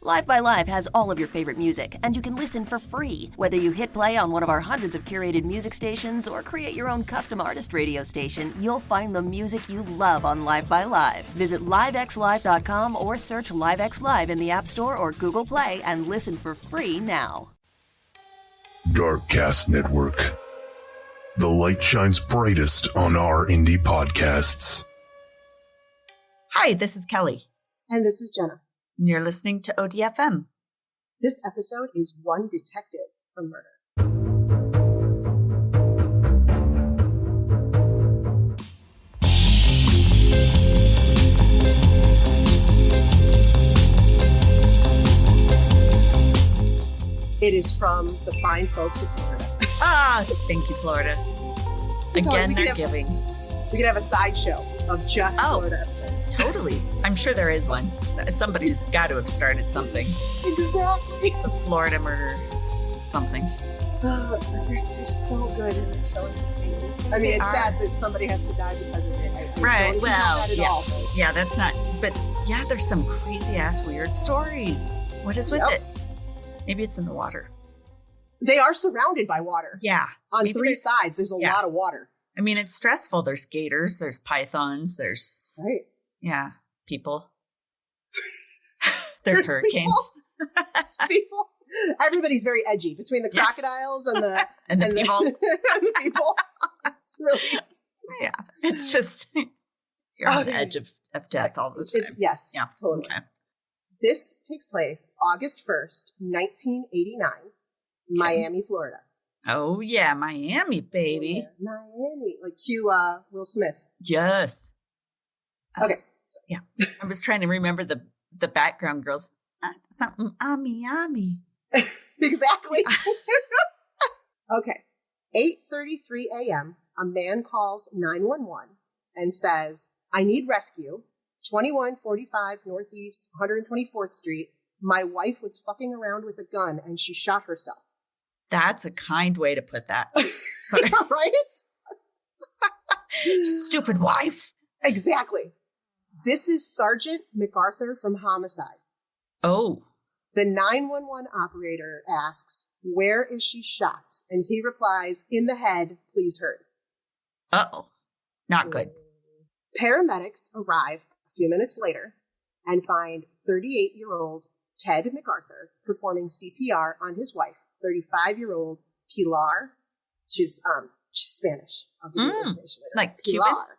Live by Live has all of your favorite music, and you can listen for free. Whether you hit play on one of our hundreds of curated music stations or create your own custom artist radio station, you'll find the music you love on Live by Live. Visit livexlive.com or search LiveX Live in the App Store or Google Play and listen for free now. Darkcast Network. The light shines brightest on our indie podcasts. Hi, this is Kelly. And this is Jenna. And you're listening to ODFM. This episode is One Detective for Murder. It is from the fine folks of Florida. Thank you, Florida. Again, they're giving. We could have a sideshow of just Florida episodes. Totally. I'm sure there is one. Somebody's got to have started something. Exactly. The Florida murder something. They're so good and they're so entertaining. I mean, it's sad that somebody has to die because of it. Right. Well, that at all, but... yeah, that's not. But yeah, there's some crazy ass weird stories. What is with it? Maybe it's in the water. They are surrounded by water. Yeah. On three sides, there's a lot of water. I mean, it's stressful. There's gators, there's pythons, there's people. There's hurricanes. People. Everybody's very edgy between the crocodiles and the and the people. And the people. It's really It's just you're on the edge of death all the time. Yes, totally. Okay. This takes place August 1st, 1989, Miami, Florida. Oh, yeah, Miami, baby. Oh, yeah. Miami. Like cue Will Smith. Yes. Okay. So. Yeah. I was trying to remember the background girls. Something, Ami. Exactly. Okay. 8:33 a.m., a man calls 911 and says, I need rescue. 2145 Northeast 124th Street. My wife was fucking around with a gun and she shot herself. That's a kind way to put that. Sorry. Right? Stupid wife. Exactly. This is Sergeant MacArthur from Homicide. Oh. The 911 operator asks, where is she shot? And he replies, in the head, please hurry. Uh-oh. Not good. Paramedics arrive a few minutes later and find 38-year-old Ted MacArthur performing CPR on his wife, 35-year-old Pilar. She's Spanish. I'll give you information later. Like Pilar.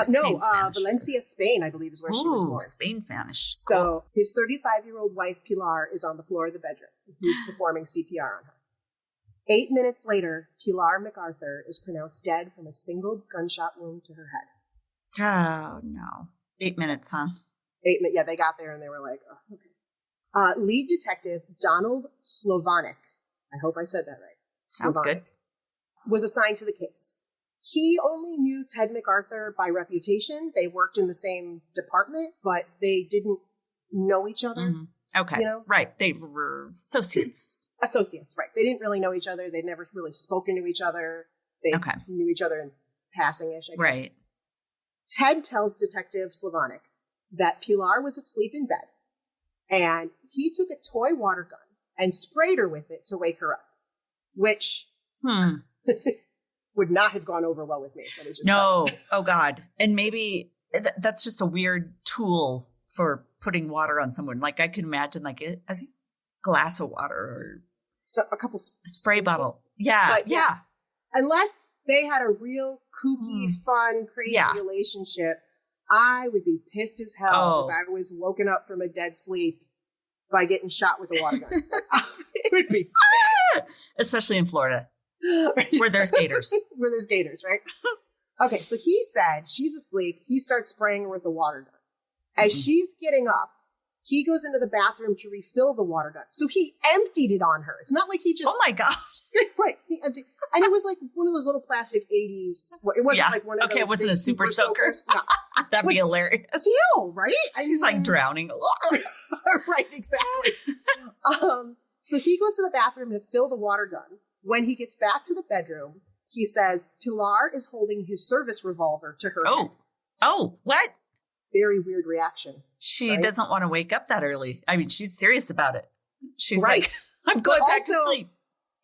Cuban? Valencia, Spain, I believe is where she was born. Spain Spanish. So his 35-year-old wife, Pilar, is on the floor of the bedroom. He's performing CPR on her. 8 minutes later, Pilar MacArthur is pronounced dead from a single gunshot wound to her head. Oh, no. 8 minutes, huh? 8 minutes. Yeah, they got there and they were like, oh, okay. Lead detective Donald Slovanik, I hope I said that right. Sounds good. Was assigned to the case. He only knew Ted MacArthur by reputation. They worked in the same department, but they didn't know each other. Mm-hmm. Okay. You know? Right. They were associates. Associates, right. They didn't really know each other. They'd never really spoken to each other. They knew each other in passing-ish, I guess. Right. Ted tells Detective Slovanik that Pilar was asleep in bed, and he took a toy water gun and sprayed her with it to wake her up, which would not have gone over well with me. No. Oh, God. And maybe that's just a weird tool for putting water on someone. Like, I can imagine, like, a glass of water or a couple spray bottle. Yeah. But, yeah. Unless they had a real kooky, fun, crazy relationship, I would be pissed as hell if I was woken up from a dead sleep by getting shot with a water gun. I would be pissed. Especially in Florida, where there's gators. Where there's gators, right? Okay, so he said she's asleep. He starts spraying her with the water gun. As she's getting up, he goes into the bathroom to refill the water gun. So he emptied it on her. It's not like he just... Oh, my God. Right. He emptied... And it was like one of those little plastic 80s... It wasn't like one of those... Okay, it wasn't a super soaker. No. That'd be hilarious. Still, right? She's like drowning. Right, exactly. So he goes to the bathroom to fill the water gun. When he gets back to the bedroom, he says Pilar is holding his service revolver to her head. Oh, what? very weird reaction. She doesn't want to wake up that early. I mean, she's serious about it. She's like, I'm going back to sleep.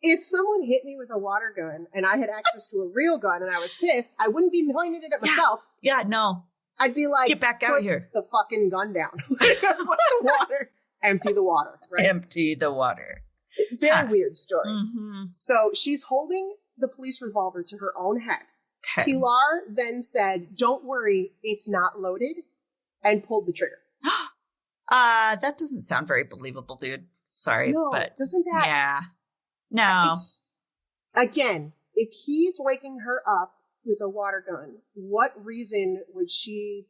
If someone hit me with a water gun and I had access to a real gun and I was pissed, I wouldn't be pointing it at myself. Yeah, no. I'd be like, get back out here. The fucking gun down. Put the water. Empty the water. Right? Empty the water. Very weird story. Mm-hmm. So she's holding the police revolver to her own head. Okay. Pilar then said, "Don't worry, it's not loaded," and pulled the trigger. That doesn't sound very believable, dude. Sorry, no, but doesn't that? Yeah. No. Again, if he's waking her up with a water gun, what reason would she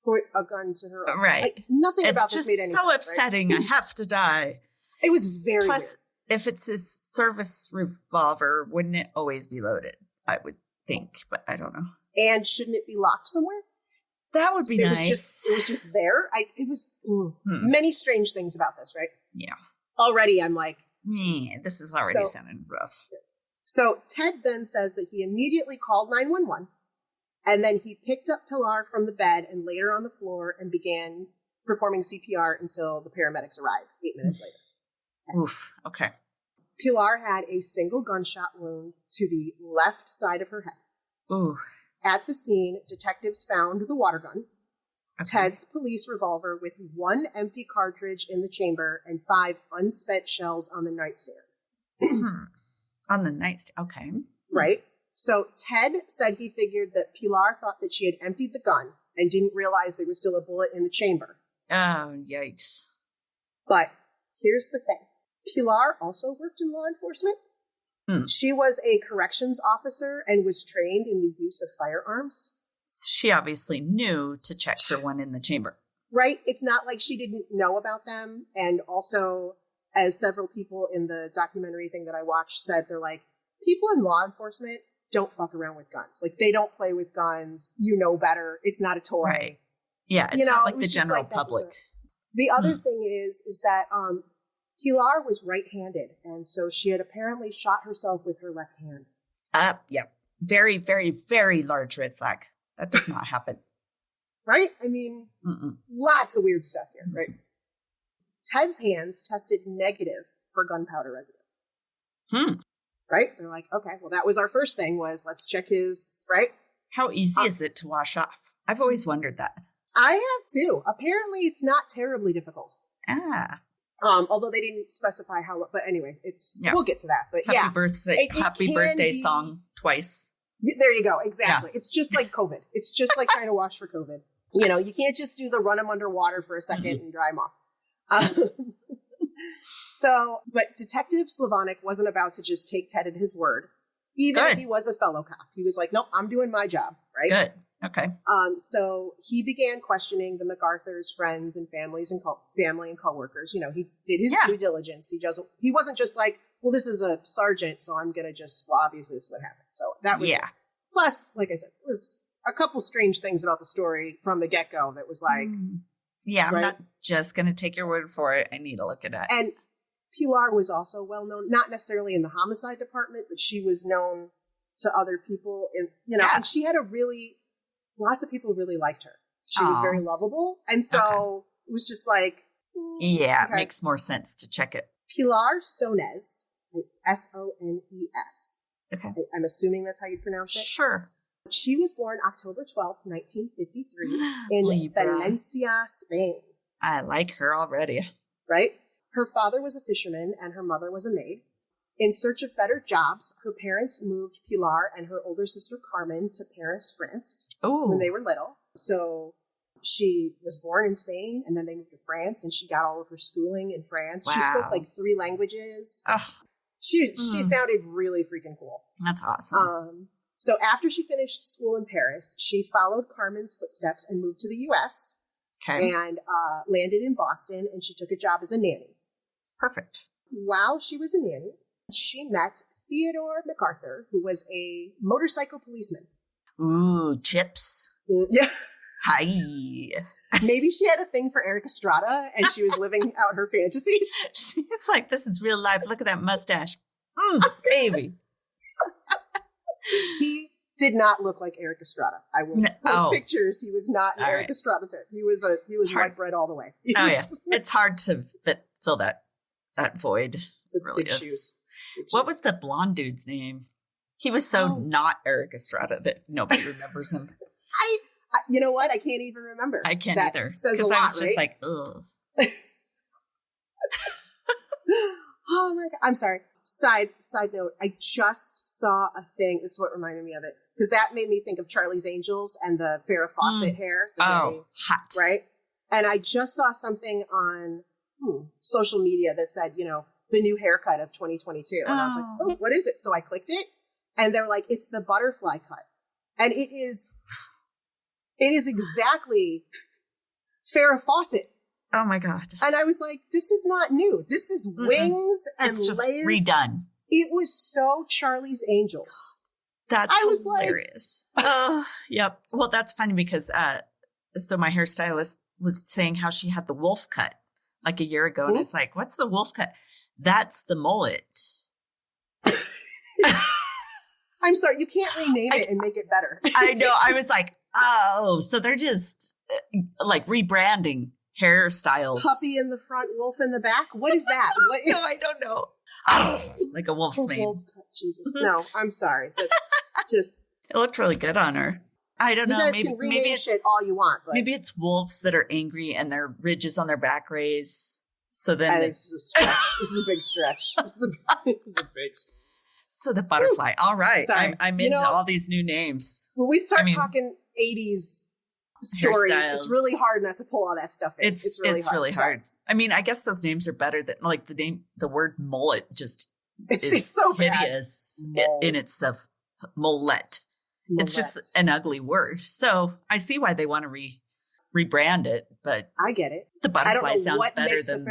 put a gun to her own? Right. Nothing about this made any sense. It's so upsetting. Right? I have to die. It was very Plus, weird. If it's his service revolver, wouldn't it always be loaded? I would think, but I don't know. And shouldn't it be locked somewhere? That would be nice. It was just there. It was many strange things about this, right? Yeah. Already, I'm like, this is already sounding rough. So Ted then says that he immediately called 911, and then he picked up Pilar from the bed and laid her on the floor and began performing CPR until the paramedics arrived 8 minutes later. Oof. Okay. Pilar had a single gunshot wound to the left side of her head. Ooh. At the scene, detectives found the water gun, Ted's police revolver with 1 empty cartridge in the chamber, and 5 unspent shells on the nightstand. On the nightstand. Okay. Right? So Ted said he figured that Pilar thought that she had emptied the gun and didn't realize there was still a bullet in the chamber. Oh, yikes. But here's the thing. Pilar also worked in law enforcement. She was a corrections officer and was trained in the use of firearms. She obviously knew to check for one in the chamber. Right? It's not like she didn't know about them. And also, as several people in the documentary thing that I watched said, they're like, people in law enforcement don't fuck around with guns. Like, they don't play with guns. You know better. It's not a toy. Right. Yeah, it's not like the general public. The other thing is that Pilar was right-handed, and so she had apparently shot herself with her left hand. Yeah. Very, very, very large red flag. That does not happen. Right? I mean, lots of weird stuff here, right? Ted's hands tested negative for gunpowder residue. Right? They're like, okay, well, that was our first thing was let's check his, right? How easy is it to wash off? I've always wondered that. I have too. Apparently, it's not terribly difficult. Although they didn't specify how, but anyway, we'll get to that. But happy birthday song twice. There you go. Exactly. Yeah. It's just like COVID. It's just like trying to wash for COVID. You know, you can't just do the run them underwater for a second and dry them off. But Detective Slavonic wasn't about to just take Ted at his word, even if he was a fellow cop. He was like, nope, I'm doing my job. Right. Good. Okay. So he began questioning the MacArthur's friends and families and family and coworkers. You know, he did his due diligence. He wasn't just like, well, this is a sergeant, so I'm going to obviously this is what happened. So that was, plus, like I said, there was a couple strange things about the story from the get-go that was like, I'm not just going to take your word for it. I need to look at it. And Pilar was also well known, not necessarily in the homicide department, but she was known to other people and she had lots of people really liked her. She was very lovable. And so it was just like, it makes more sense to check it. Pilar Sones, Sones. Okay. I'm assuming that's how you pronounce it. Sure. She was born October 12th, 1953 in Valencia, Spain. I like her already. Right? Her father was a fisherman and her mother was a maid. In search of better jobs, her parents moved Pilar and her older sister Carmen to Paris, France when they were little. So she was born in Spain and then they moved to France and she got all of her schooling in France. Wow. She spoke like 3 languages. She sounded really freaking cool. That's awesome. So after she finished school in Paris, she followed Carmen's footsteps and moved to the U.S. And landed in Boston, and she took a job as a nanny. Perfect. While she was a nanny, she met Theodore MacArthur, who was a motorcycle policeman. Ooh, Chips. Yeah. Hi. Maybe she had a thing for Eric Estrada, and she was living out her fantasies. She's like, this is real life. Look at that mustache. Baby. He did not look like Eric Estrada. I will post pictures. He was not an Eric Estrada type. He was white bread all the way. It's hard to fill that void. It really big is. Shoes. What was the blonde dude's name? He was so not Eric Estrada that nobody remembers him. You know what? I can't even remember. I can't either. Says a lot, I was just right? like, ugh. Oh my God. I'm sorry. Side note. I just saw a thing. This is what reminded me of it. Because that made me think of Charlie's Angels and the Farrah Fawcett hair. Hot. Right? And I just saw something on social media that said, the new haircut of 2022. And I was like, oh, what is it? So I clicked it. And they're like, it's the butterfly cut. And it is exactly Farrah Fawcett. Oh my God. And I was like, this is not new. This is wings and it's just layers. Redone. It was so Charlie's Angels. That's hilarious. Yep. Well, that's funny because so my hairstylist was saying how she had the wolf cut like a year ago. And it's like, what's the wolf cut? That's the mullet. I'm sorry. You can't rename it and make it better. I know. I was like, oh, so they're just like rebranding hairstyles. Puppy in the front, wolf in the back. What is that? No, I don't know. Like a wolf's mane. Wolf cut. Jesus. No, I'm sorry. That's just. It looked really good on her. I don't know. You guys can rename shit all you want, but maybe it's wolves that are angry and their ridges on their back raise. So then I think this is a stretch. This is a big stretch. This is a big stretch. So the butterfly. All right. Sorry. I'm into all these new names. When we start talking 80s stories, it's really hard not to pull all that stuff in. It's really hard. I mean, I guess those names are better than like the word mullet just it's so hideous in itself. Mullet. It's just an ugly word. So I see why they want to rebrand it, but I get it. The butterfly sounds better than what makes the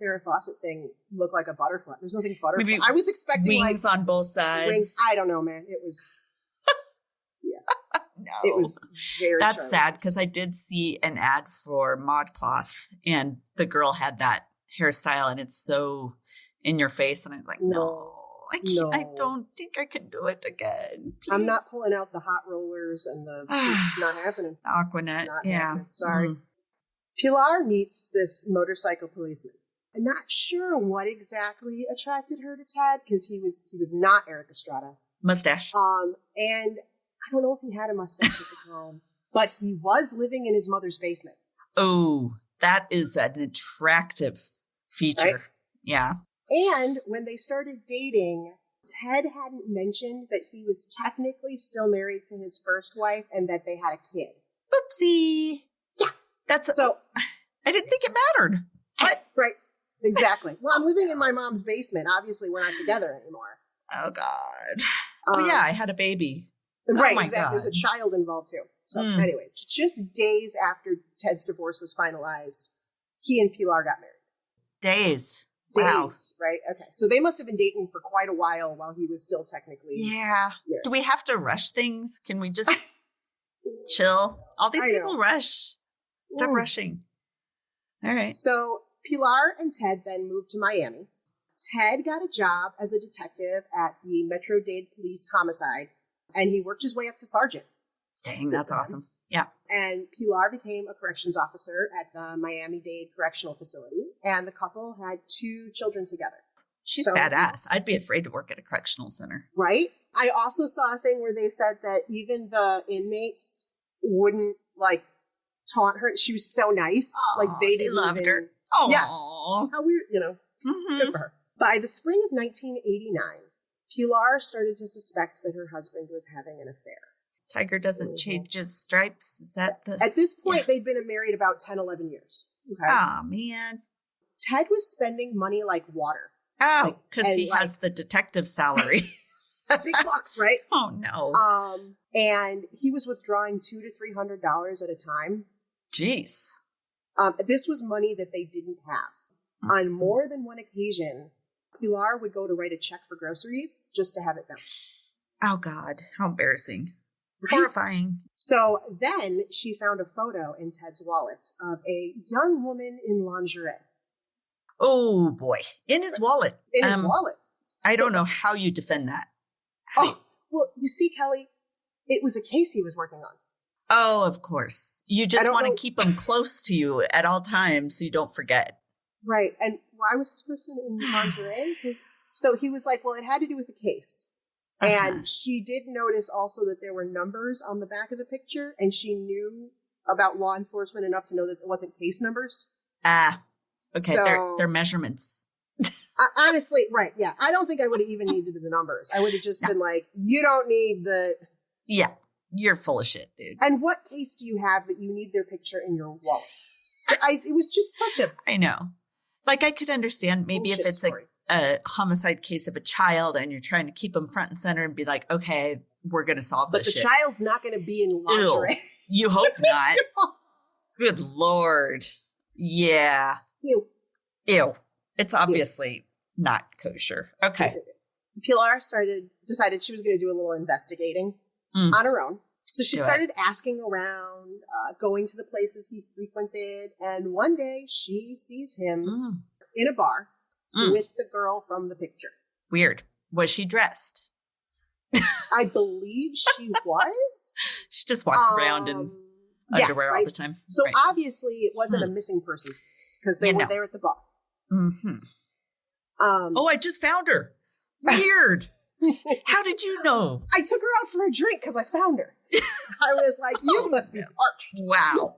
Farrah Fawcett thing look like a butterfly. There's nothing butterfly. Maybe I was expecting wings on both sides. Wings. I don't know, man. It was no. It was very That's charming. sad because I did see an ad for ModCloth and the girl had that hairstyle and it's so in your face and I'm like, no. I can't. No. I don't think I can do it again. Please. I'm not pulling out the hot rollers and it's not happening. Aquanet. Happening. Sorry. Pilar meets this motorcycle policeman. I'm not sure what exactly attracted her to Ted because he was not Eric Estrada. Mustache. And I don't know if he had a mustache at the time, but he was living in his mother's basement. Oh, that is an attractive feature. Right? Yeah. And when they started dating, Ted hadn't mentioned that he was technically still married to his first wife and that they had a kid. Oopsie. Yeah. That's so. I didn't think it mattered. What? Right. Exactly. Well, I'm living in my mom's basement. Obviously, we're not together anymore. Oh, God. Oh, yeah. I had a baby. Right. Exactly. God. There's a child involved, too. So anyways, just days after Ted's divorce was finalized, he and Pilar got married. Days. Wow. Right? Okay. So they must have been dating for quite a while he was still technically. Yeah. Married. Do we have to rush things? Can we just chill? All these people rush. Stop rushing. All right. So Pilar and Ted then moved to Miami. Ted got a job as a detective at the Metro-Dade Police Homicide, and he worked his way up to sergeant. Dang, that's awesome. Yeah. And Pilar became a corrections officer at the Miami-Dade Correctional Facility, and the couple had 2 children together. She's badass. I'd be afraid to work at a correctional center. Right? I also saw a thing where they said that even the inmates wouldn't, taunt her. She was so nice. Aww, they loved her. Oh, yeah. How weird, Good for her. By the spring of 1989, Pilar started to suspect that her husband was having an affair. Tiger doesn't change his stripes. Is that the... At this point, they'd been married about 10, 11 years. Okay? Oh, man. Ted was spending money like water. Oh, because he has the detective salary. Big bucks, right? Oh, no. And he was withdrawing $200 to $300 at a time. Jeez. This was money that they didn't have. On more than one occasion, Pilar would go to write a check for groceries just to have it bounced. Oh, God. How embarrassing. Right? Horrifying. So then she found a photo in Ted's wallet of a young woman in lingerie. Oh, boy. In his wallet. In his wallet. I don't know how you defend that. Oh, well, you see, Kelly, it was a case he was working on. Oh, of course. You just want to keep them close to you at all times so you don't forget. Right. And why was this person in lingerie? So he was like, well, it had to do with the case. And she did notice also that there were numbers on the back of the picture, and she knew about law enforcement enough to know that it wasn't case numbers. Ah, okay. So, they're measurements. Honestly, right. Yeah. I don't think I would have even needed the numbers. I would have just been like, you don't need the... Yeah. You're full of shit, dude. And what case do you have that you need their picture in your wallet? It was just such a... I know. Like, I could understand maybe if it's a homicide case of a child and you're trying to keep them front and center and be like, okay, we're going to solve this shit. But the child's not going to be in lingerie. You hope not. Good Lord. Yeah. Ew. It's obviously not kosher. Okay. Pilar decided she was going to do a little investigating on her own. So she started asking around, going to the places he frequented. And one day she sees him in a bar with the girl from the picture. Weird. Was she dressed? I believe she was. She just walks around in underwear all the time. So obviously it wasn't a missing person's case because they were there at the bar. Mm-hmm. I just found her. Weird. How did you know? I took her out for a drink because I found her. I was like, you must be parched. Wow.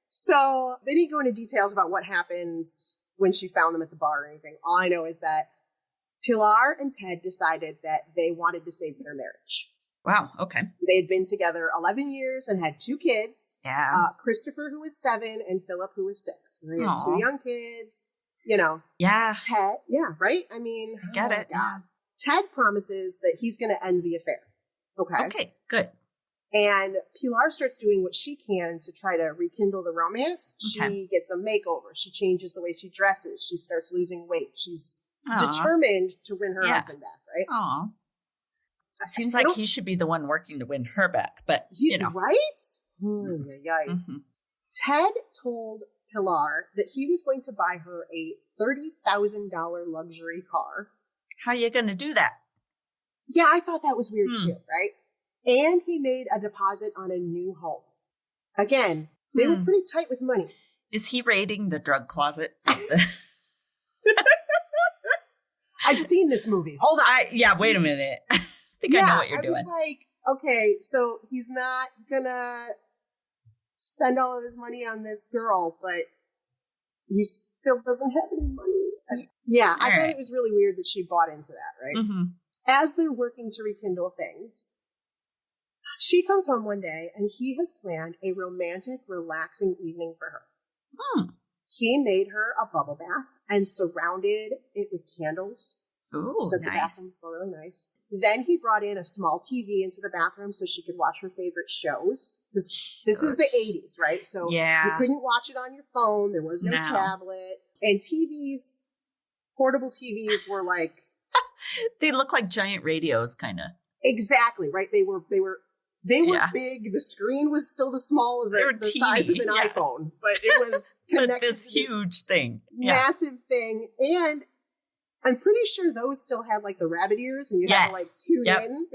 So they didn't go into details about what happened when she found them at the bar or anything. All I know is that Pilar and Ted decided that they wanted to save their marriage. Wow. Okay. They had been together 11 years and had 2 kids. Yeah. Christopher, who was 7, and Philip, who was 6. So they had 2 young kids. You know. Yeah. Ted. Yeah. Right. I mean, I get it. God. Ted promises that he's going to end the affair. Okay. Okay. Good. And Pilar starts doing what she can to try to rekindle the romance. Okay. She gets a makeover. She changes the way she dresses. She starts losing weight. She's determined to win her husband back, right? Aw. It seems like he should be the one working to win her back, but, you know. Right? Mm-hmm. Ted told Pilar that he was going to buy her a $30,000 luxury car. How are you going to do that? Yeah, I thought that was weird too, right? And he made a deposit on a new home. Again, they were pretty tight with money. Is he raiding the drug closet? I've seen this movie. Hold on. Wait a minute. I think I know what you're doing. I was like, okay, so he's not gonna spend all of his money on this girl, but he still doesn't have any money. Yeah, I thought it was really weird that she bought into that, right? Mm-hmm. As they're working to rekindle things, she comes home one day and he has planned a romantic, relaxing evening for her. He made her a bubble bath and surrounded it with candles. Ooh, so the bathroom was really nice. Then he brought in a small TV into the bathroom so she could watch her favorite shows. Because this is the 80s, right? So you couldn't watch it on your phone. There was no tablet. And TVs, portable TVs were like... They look like giant radios, kind of. Exactly, right? They were big. The screen was still the size of an iPhone, but it was connected this huge thing. Massive thing. And I'm pretty sure those still had like the rabbit ears and you had to like tune in.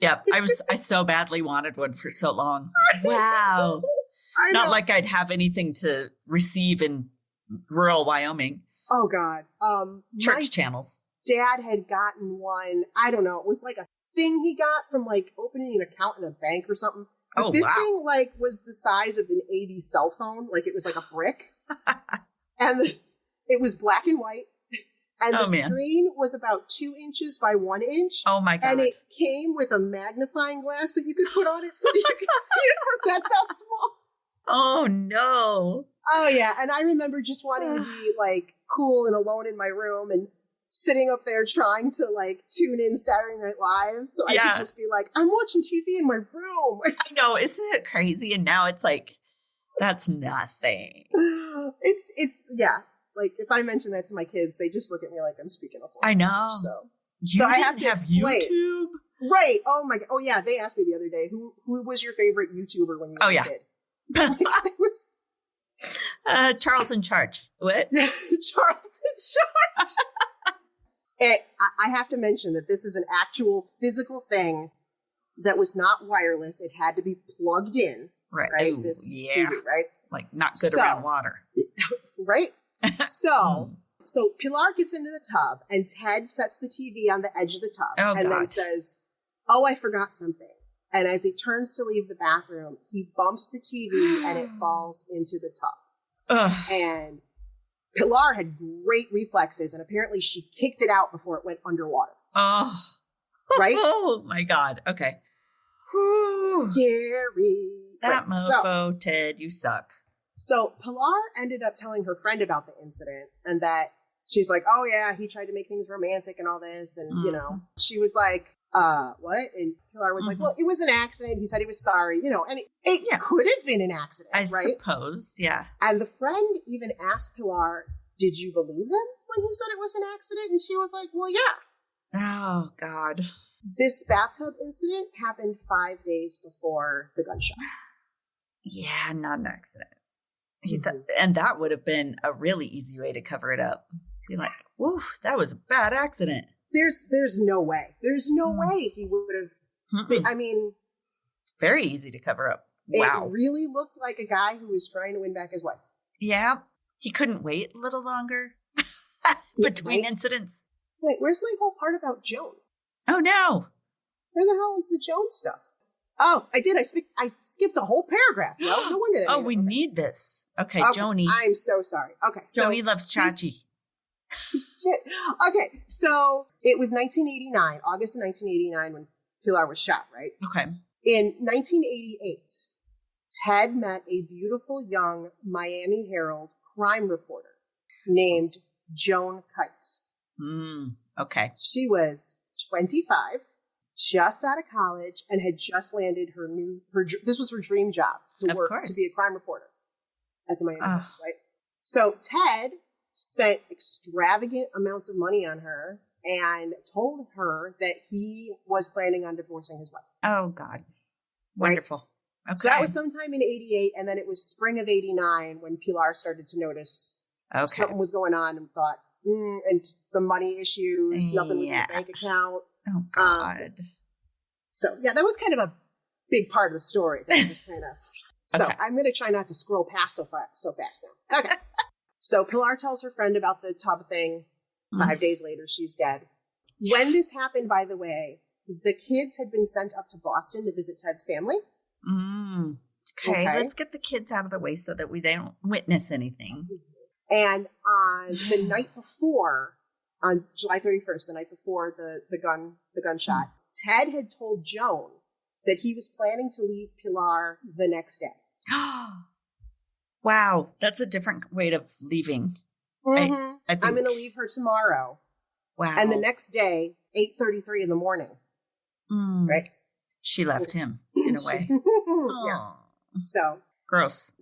Yep. I so badly wanted one for so long. Wow. Not like I'd have anything to receive in rural Wyoming. Oh God. Church channels. Dad had gotten one. I don't know. It was like a thing he got from like opening an account in a bank or something. But this thing like was the size of an 80s cell phone. Like it was like a brick. And it was black and white. And the screen was about 2 inches by 1 inch. Oh my God. And it came with a magnifying glass that you could put on it so you could see it. That's how small. Oh no. Oh yeah. And I remember just wanting to be like cool and alone in my room and sitting up there trying to like tune in Saturday Night Live so I could just be like, I'm watching TV in my room. I know, isn't it crazy? And now it's like, that's nothing. It's like if I mention that to my kids, they just look at me like I'm speaking a foreign I know. language, so I have to explain YouTube? Right. Oh my God. Oh yeah. They asked me the other day, who was your favorite YouTuber when you were a kid? It was Charles in Charge. What? Charles in Charge. I have to mention that this is an actual physical thing that was not wireless. It had to be plugged in. Right. Ooh, this yeah. TV, right? Like not good around water. Right? So Pilar gets into the tub and Ted sets the TV on the edge of the tub then says, "Oh, I forgot something." And as he turns to leave the bathroom, he bumps the TV and it falls into the tub. And Pilar had great reflexes, and apparently she kicked it out before it went underwater. Oh. Right? Oh, my God. Okay. Scary. That mofo, Ted, you suck. So Pilar ended up telling her friend about the incident, and that she's like, "Oh, yeah, he tried to make things romantic and all this." And, you know, she was like, what? And Pilar was like, "Well, it was an accident. He said he was sorry," you know, and it could have been an accident, I right? suppose, yeah. And the friend even asked Pilar, "Did you believe him when he said it was an accident?" And she was like, "Well, yeah." Oh, God. This bathtub incident happened 5 days before the gunshot. Yeah, not an accident. And that would have been a really easy way to cover it up. Be like, "Whoa, that was a bad accident." There's no way. There's no way he would have. I mean, very easy to cover up. Wow. It really looked like a guy who was trying to win back his wife. Yeah. He couldn't wait a little longer between incidents. Wait, where's my whole part about Joan? Oh, no. Where the hell is the Joan stuff? Oh, I did. I skipped a whole paragraph. No wonder that. Oh, we need this. Okay, Joni. I'm so sorry. Okay. Joni loves Chachi. Shit. Okay, so it was 1989, August of 1989, when Pilar was shot, right? Okay. In 1988, Ted met a beautiful young Miami Herald crime reporter named Joan Kite. Okay. She was 25, just out of college, and had just landed this was her dream job to be a crime reporter at the Miami Herald, right? So Ted spent extravagant amounts of money on her and told her that he was planning on divorcing his wife. Oh, God. Wonderful. Right? Okay. So that was sometime in 88, and then it was spring of 89 when Pilar started to notice something was going on and thought, and the money issues, nothing was in the bank account. Oh, God. So, yeah, that was kind of a big part of the story. That just kind of... So I'm going to try not to scroll past so fast now. Okay. So Pilar tells her friend about the tub thing. 5 days later, she's dead. When this happened, by the way, the kids had been sent up to Boston to visit Ted's family. Okay, let's get the kids out of the way so that we don't witness anything. And on the night before, on July 31st, the night before the gunshot, Ted had told Joan that he was planning to leave Pilar the next day. Wow, that's a different way of leaving. Mm-hmm. I think... I'm going to leave her tomorrow. Wow. And the next day, 8:33 in the morning. Right? She left him, in a way. Yeah. So. Gross.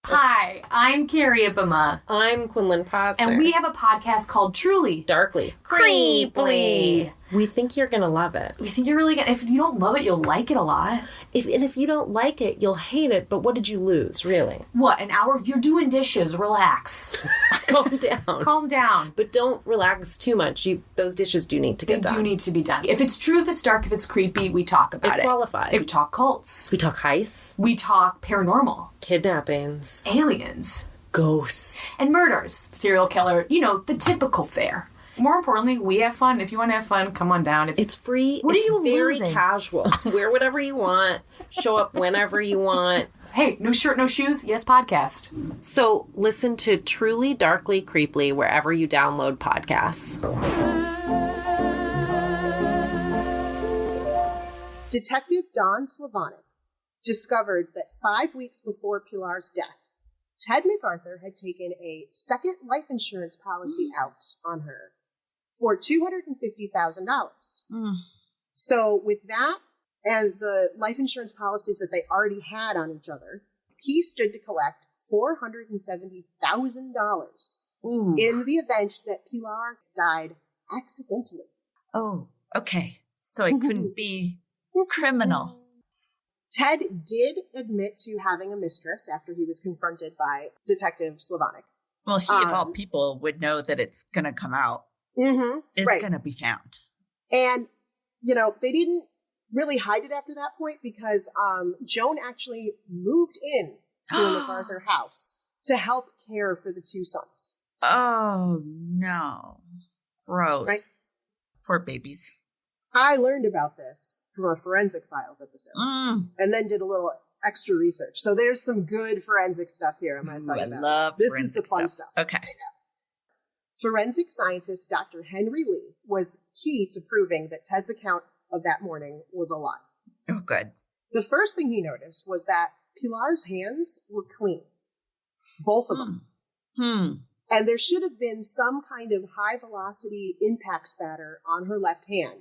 Hi, I'm Carrie Ibama. I'm Quinlan Posner. And we have a podcast called Truly Darkly Creeply. We think you're going to love it. We think you're really going to... If you don't love it, you'll like it a lot. If you don't like it, you'll hate it. But what did you lose, really? What, an hour? You're doing dishes. Relax. Calm down. Calm down. But don't relax too much. Those dishes do need to get done. They do need to be done. If it's true, if it's dark, if it's creepy, we talk about it. It qualifies. We talk cults. We talk heists. We talk paranormal. Kidnappings. Aliens. Ghosts. And murders. Serial killer. You know, the typical fare. More importantly, we have fun. If you want to have fun, come on down. It's free. What are you very losing? Casual. Wear whatever you want. Show up whenever you want. Hey, no shirt, no shoes. Yes, podcast. So listen to Truly Darkly Creeply wherever you download podcasts. Detective Don Slavonic discovered that 5 weeks before Pilar's death, Ted MacArthur had taken a second life insurance policy out on her for $250,000. So with that and the life insurance policies that they already had on each other, he stood to collect $470,000 in the event that Pilar died accidentally. Oh, okay. So it couldn't be criminal. Ted did admit to having a mistress after he was confronted by Detective Slavonic. Well, he, of all people, would know that it's going to come out. it's going to be found. And, they didn't really hide it after that point because Joan actually moved in to the MacArthur house to help care for the two sons. Oh, no. Gross. Right? Poor babies. I learned about this from a Forensic Files episode and then did a little extra research. So there's some good forensic stuff here I'm going to tell you about. I love this is the fun stuff. Okay. Forensic scientist Dr. Henry Lee was key to proving that Ted's account of that morning was a lie. Oh, good. The first thing he noticed was that Pilar's hands were clean. Both of them. And there should have been some kind of high-velocity impact spatter on her left hand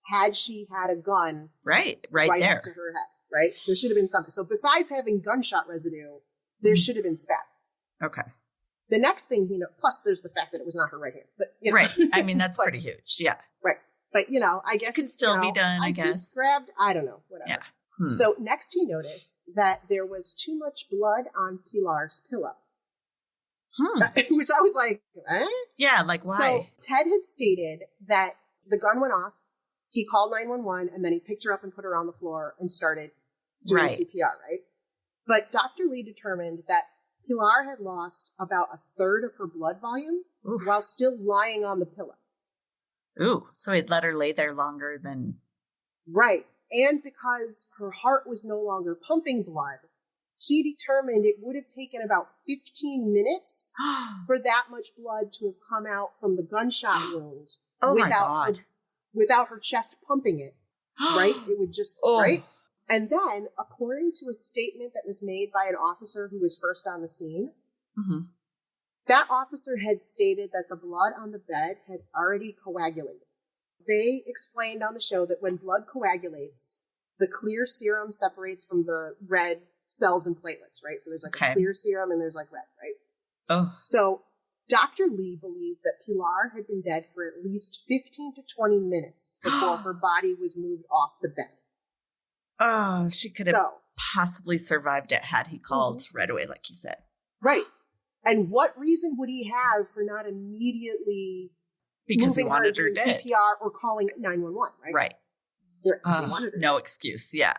had she had a gun right there next to her head, right? There should have been something. So besides having gunshot residue, there should have been spatter. Okay. The next thing plus there's the fact that it was not her right hand. But right. I mean, that's pretty huge. Yeah. Right. But, I guess it could still be done, I guess. Just grabbed, I don't know, whatever. Yeah. So next he noticed that there was too much blood on Pilar's pillow. Which I was like, eh? Yeah, like why? So Ted had stated that the gun went off, he called 911, and then he picked her up and put her on the floor and started doing CPR, right? But Dr. Lee determined that Pilar had lost about a third of her blood volume while still lying on the pillow. Ooh, so he'd let her lay there longer than... Right. And because her heart was no longer pumping blood, he determined it would have taken about 15 minutes for that much blood to have come out from the gunshot wound without her chest pumping it, right? It would just, right? And then, according to a statement that was made by an officer who was first on the scene, that officer had stated that the blood on the bed had already coagulated. They explained on the show that when blood coagulates, the clear serum separates from the red cells and platelets, right? So there's like a clear serum and there's like red, right? Oh. So Dr. Lee believed that Pilar had been dead for at least 15 to 20 minutes before her body was moved off the bed. Oh, she could have possibly survived it had he called right away, like you said. Right. And what reason would he have for not immediately moving her doing CPR or calling 911, right? Right. There wanted her no excuse, yeah.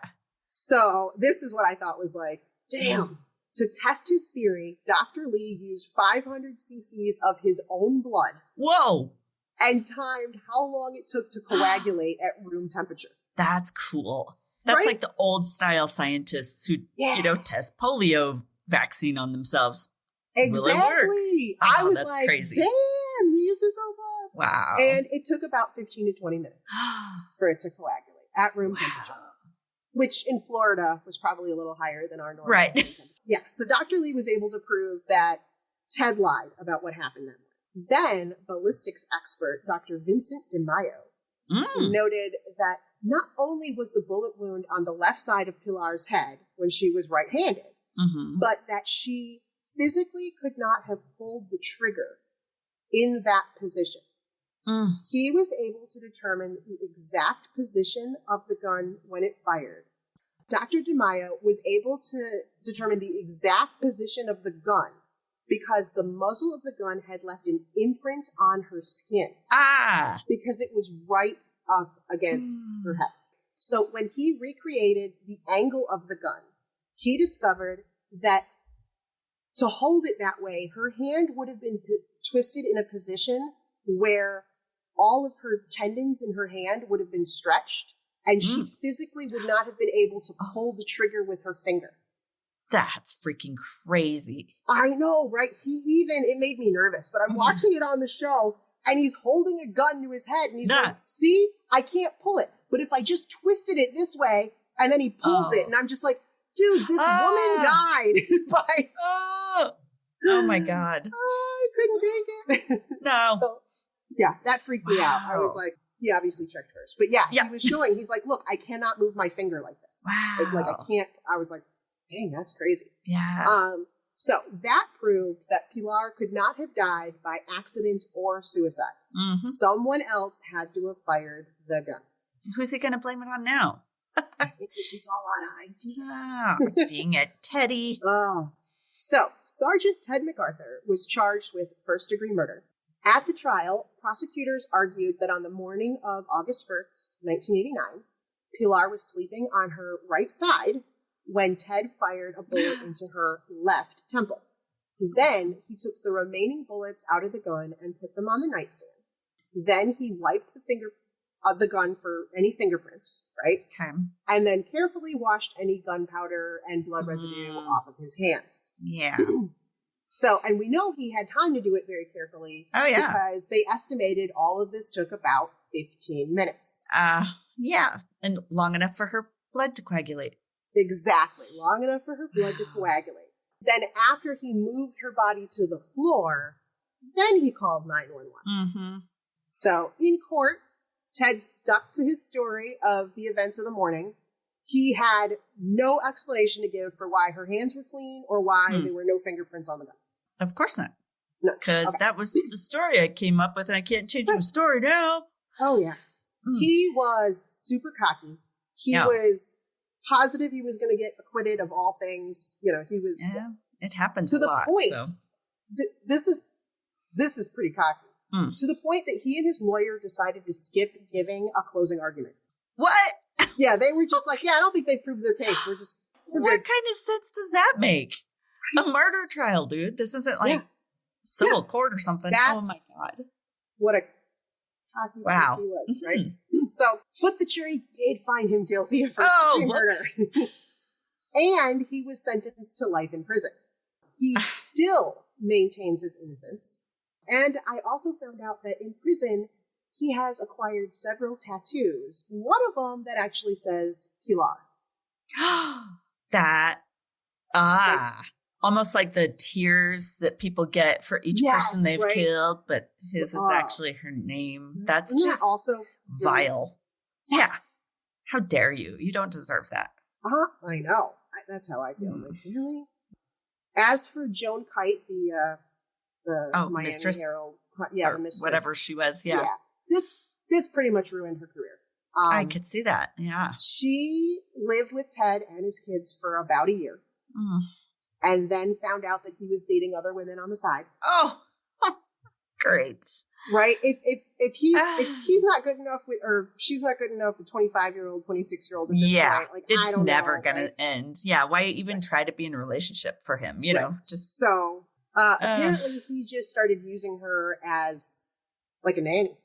So this is what I thought was like, damn. To test his theory, Dr. Lee used 500 cc's of his own blood. Whoa! And timed how long it took to coagulate at room temperature. That's cool. That's like the old style scientists who, test polio vaccine on themselves. Exactly. I was like, crazy. Damn, he used his own blood. Wow. And it took about 15 to 20 minutes for it to coagulate at room temperature. Which in Florida was probably a little higher than our normal. Right. Yeah. So Dr. Lee was able to prove that Ted lied about what happened that morning. Then ballistics expert Dr. Vincent DeMaio noted that not only was the bullet wound on the left side of Pilar's head when she was right-handed, but that she physically could not have pulled the trigger in that position. He was able to determine the exact position of the gun when it fired. Dr. DeMaio was able to determine the exact position of the gun because the muzzle of the gun had left an imprint on her skin. Because it was right up against her head. So when he recreated the angle of the gun, he discovered that to hold it that way, her hand would have been twisted in a position where all of her tendons in her hand would have been stretched, and she physically would not have been able to pull the trigger with her finger. That's freaking crazy. I know, right? It made me nervous, but I'm watching it on the show, and he's holding a gun to his head, and he's like, see, I can't pull it. But if I just twisted it this way, and then he pulls it, and I'm just like, dude, this woman died by... Oh my God. I couldn't take it. No. So, yeah, that freaked me out. I was like, he obviously checked first. But yeah, he was showing, he's like, look, I cannot move my finger like this. Wow. Like I can't, I was like, dang, that's crazy. Yeah. So that proved that Pilar could not have died by accident or suicide. Someone else had to have fired the gun. Who's he going to blame it on now? I think it's all on ideas. Oh, dang it, Teddy. So Sergeant Ted MacArthur was charged with first-degree murder. At the trial, prosecutors argued that on the morning of August 1st, 1989, Pilar was sleeping on her right side when Ted fired a bullet into her left temple. Then he took the remaining bullets out of the gun and put them on the nightstand. Then he wiped the gun for any fingerprints, right? Okay. And then carefully washed any gunpowder and blood residue off of his hands. Yeah. So, and we know he had time to do it very carefully. Oh, yeah. Because they estimated all of this took about 15 minutes. Yeah. And long enough for her blood to coagulate. Exactly. Long enough for her blood to coagulate. Then after he moved her body to the floor, then he called 911. Mm-hmm. So in court, Ted stuck to his story of the events of the morning. He had no explanation to give for why her hands were clean or why there were no fingerprints on the gun. Of course not. No. Because that was the story I came up with, and I can't change my story now. Oh, yeah. He was super cocky. He was positive he was going to get acquitted of all things. You know, he was... Yeah, it happens to a the lot. Point, so. This is pretty cocky. To the point that he and his lawyer decided to skip giving a closing argument. What? Yeah, they were just like, I don't think they've proved their case. We're what kind of sense does that make? A murder trial, dude. This isn't like civil court or something. Oh my God. What a cocky he was, right? So, but the jury did find him guilty of first-degree murder. And he was sentenced to life in prison. He still maintains his innocence. And I also found out that in prison, he has acquired several tattoos. One of them that actually says Pilar. Almost like the tears that people get for each person they've killed, but his is actually her name. That's Isn't just that also vile. Yes. Yeah. How dare you? You don't deserve that. I know. That's how I feel. Like, really? As for Joan Kite, the Miami mistress? Herald, the mistress, whatever she was, This pretty much ruined her career. I could see that. Yeah. She lived with Ted and his kids for about a year, and then found out that he was dating other women on the side. Oh, great! Right? If he's not good enough with, or she's not good enough with 25-year-old, 26-year-old at this point, like it's I don't never know, gonna end. Yeah. Why even try to be in a relationship for him? You know, just so. Apparently, he just started using her as like a nanny.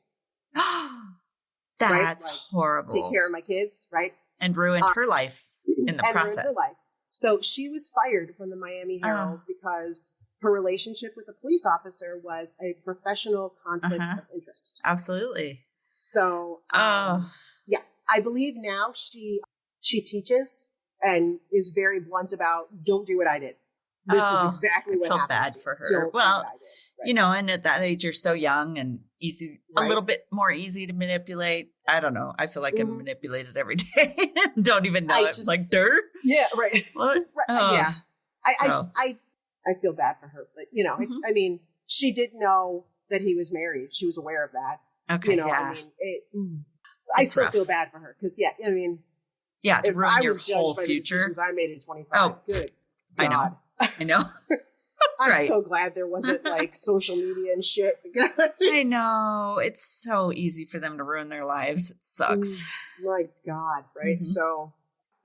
That's horrible. Take care of my kids, right? And ruined her life in the process. Ruined her life. So she was fired from the Miami Herald because her relationship with a police officer was a professional conflict of interest. Absolutely. So, I believe now she teaches and is very blunt about don't do what I did. This is exactly what happened. I feel bad for her. Well, you know, and at that age, you're so young and easy, a little bit more easy to manipulate. I don't know. I feel like I'm manipulated every day. Don't even know it. Like dirt. Yeah, right. What? Right. Yeah. I feel bad for her, but you know, it's. I mean, she did know that he was married. She was aware of that. Okay. You know, I mean, I still feel bad for her because, I mean, to ruin your whole future. I made it at 25. Oh, good. God. I know. I'm so glad there wasn't like social media and shit. I know. It's so easy for them to ruin their lives. It sucks. My God. Right. So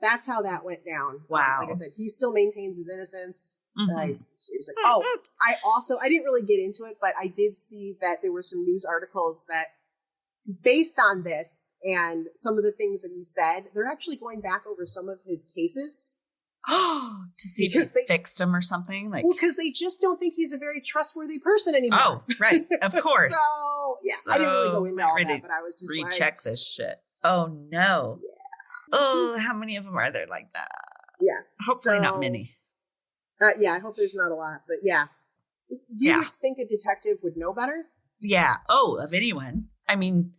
that's how that went down. Wow. Like I said, he still maintains his innocence. Seriously. I didn't really get into it, but I did see that there were some news articles that based on this and some of the things that he said, they're actually going back over some of his cases. To see if they fixed him or something. Like, because they just don't think he's a very trustworthy person anymore. Oh, right. Of course. So, I didn't really go into all that, but I was just recheck this shit. Oh, no. Yeah. Oh, how many of them are there like that? Yeah. Hopefully not many. I hope there's not a lot, but You would think a detective would know better? Yeah. Oh, of anyone. I mean,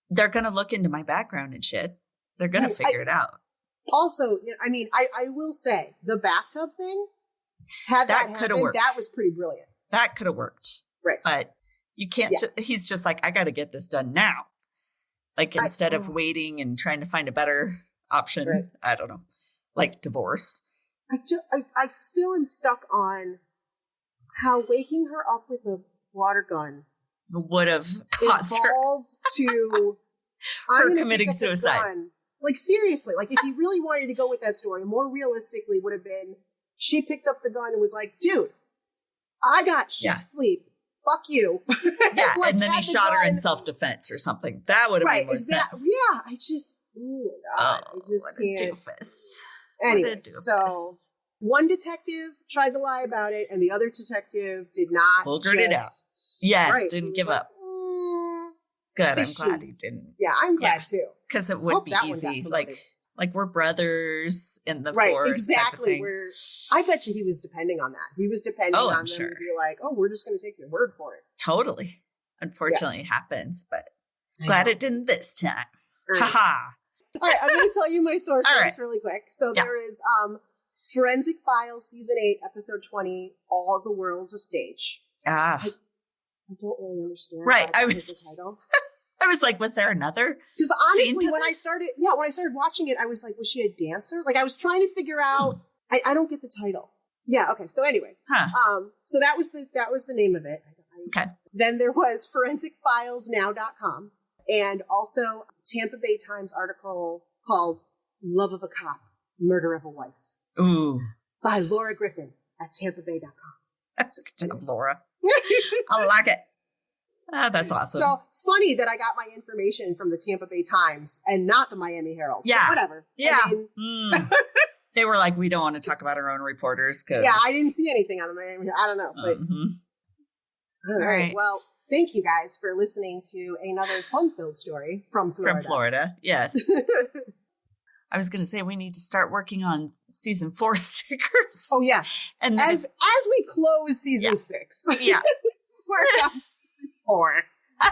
they're going to look into my background and shit. They're going to figure it out. Also, I mean, I will say the bathtub thing, that could have worked. That was pretty brilliant. That could have worked. Right. But you can't, he's just like, I got to get this done now. Like instead of waiting and trying to find a better option, I don't know, like divorce. I still am stuck on how waking her up with a water gun would have caused evolved to her committing suicide. Like, seriously, like, if you really wanted to go with that story, more realistically would have been she picked up the gun and was like, dude, I got shit sleep. Fuck you. Yeah, like, and then he shot her in self-defense or something. That would have made more sense. Yeah, I just, oh my God, I just can't. Doofus. Anyway, so one detective tried to lie about it, and the other detective did not. Figured it out. Yes, didn't give up. Good, fishy. I'm glad he didn't. Yeah, I'm glad too. Because it would be easy. Like we're brothers in the force. Exactly. I bet you he was depending on that. He was depending on them to be like, oh, we're just going to take your word for it. Totally. Unfortunately, it happens, but glad it didn't this time. Ha-ha. All right, I'm going to tell you my sources really quick. So there is Forensic Files Season 8, Episode 20, All the World's a Stage. I don't really understand. Right. I was the title. I was like, was there another? Because honestly, when I started watching it, I was like, was she a dancer? Like, I was trying to figure out. I don't get the title. Yeah. Okay. So anyway, so that was the name of it. Okay. Then there was ForensicFilesNow.com and also Tampa Bay Times article called "Love of a Cop, Murder of a Wife." Ooh. By Laura Griffin at TampaBay.com. That's a good job, Laura. I like it. Oh, that's awesome. So funny that I got my information from the Tampa Bay Times and not the Miami Herald. Yeah. But whatever. Yeah. I mean, they were like, we don't want to talk about our own reporters. Yeah, I didn't see anything on the Miami Herald. I don't know. But all right. Well, thank you guys for listening to another fun-filled story from Florida. From Florida, yes. I was going to say we need to start working on season 4 stickers. Oh, yeah. And as we close season 6. Yeah. We're on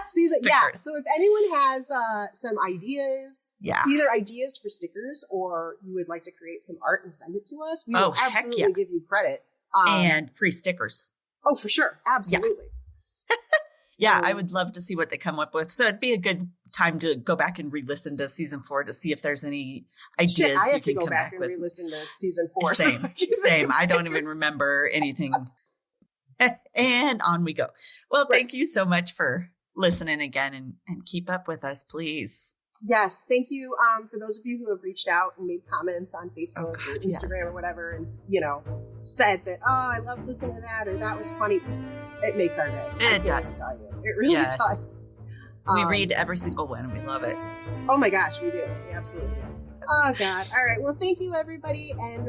season 4. So if anyone has some ideas, either ideas for stickers or you would like to create some art and send it to us, we will absolutely give you credit. And free stickers. Oh, for sure. Absolutely. Yeah, I would love to see what they come up with. So it'd be a good time to go back and re-listen to season 4 to see if there's any ideas I have you can to go come back back and with. re-listen to season 4. Same. I don't even remember anything. And on we go. Well, thank you so much for listening again and keep up with us, please. Yes. Thank you for those of you who have reached out and made comments on Facebook or Instagram or whatever and, said that, oh, I love listening to that or that was funny. It makes our day. It does. It really does. We read every single one and we love it. Oh my gosh, we do. We absolutely do. Oh God. All right. Well, thank you everybody. And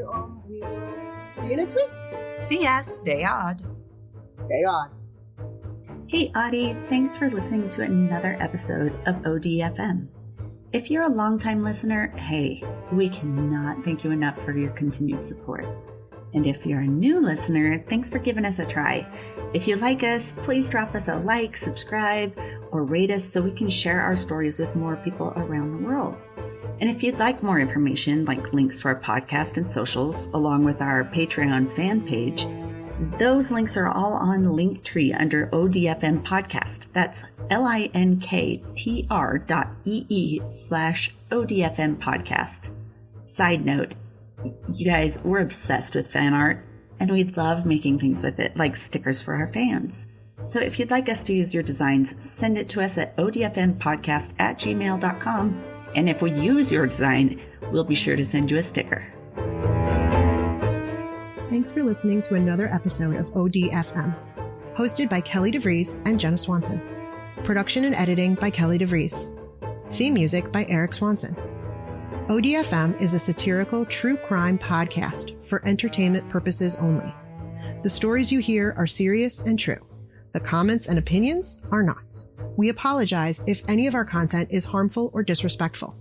we will see you next week. See ya. Stay odd. Stay odd. Hey Oddies, thanks for listening to another episode of ODFM. If you're a longtime listener, hey, we cannot thank you enough for your continued support. And if you're a new listener, thanks for giving us a try. If you like us, please drop us a like, subscribe, or rate us so we can share our stories with more people around the world. And if you'd like more information, like links to our podcast and socials, along with our Patreon fan page, those links are all on Linktree under ODFM Podcast. That's linktr.ee/ODFM Podcast. Side note, you guys, we're obsessed with fan art, and we love making things with it, like stickers for our fans. So if you'd like us to use your designs, send it to us at odfmpodcast@gmail.com. And if we use your design, we'll be sure to send you a sticker. Thanks for listening to another episode of ODFM, hosted by Kelly DeVries and Jenna Swanson. Production and editing by Kelly DeVries. Theme music by Eric Swanson. ODFM is a satirical true crime podcast for entertainment purposes only. The stories you hear are serious and true. The comments and opinions are not. We apologize if any of our content is harmful or disrespectful.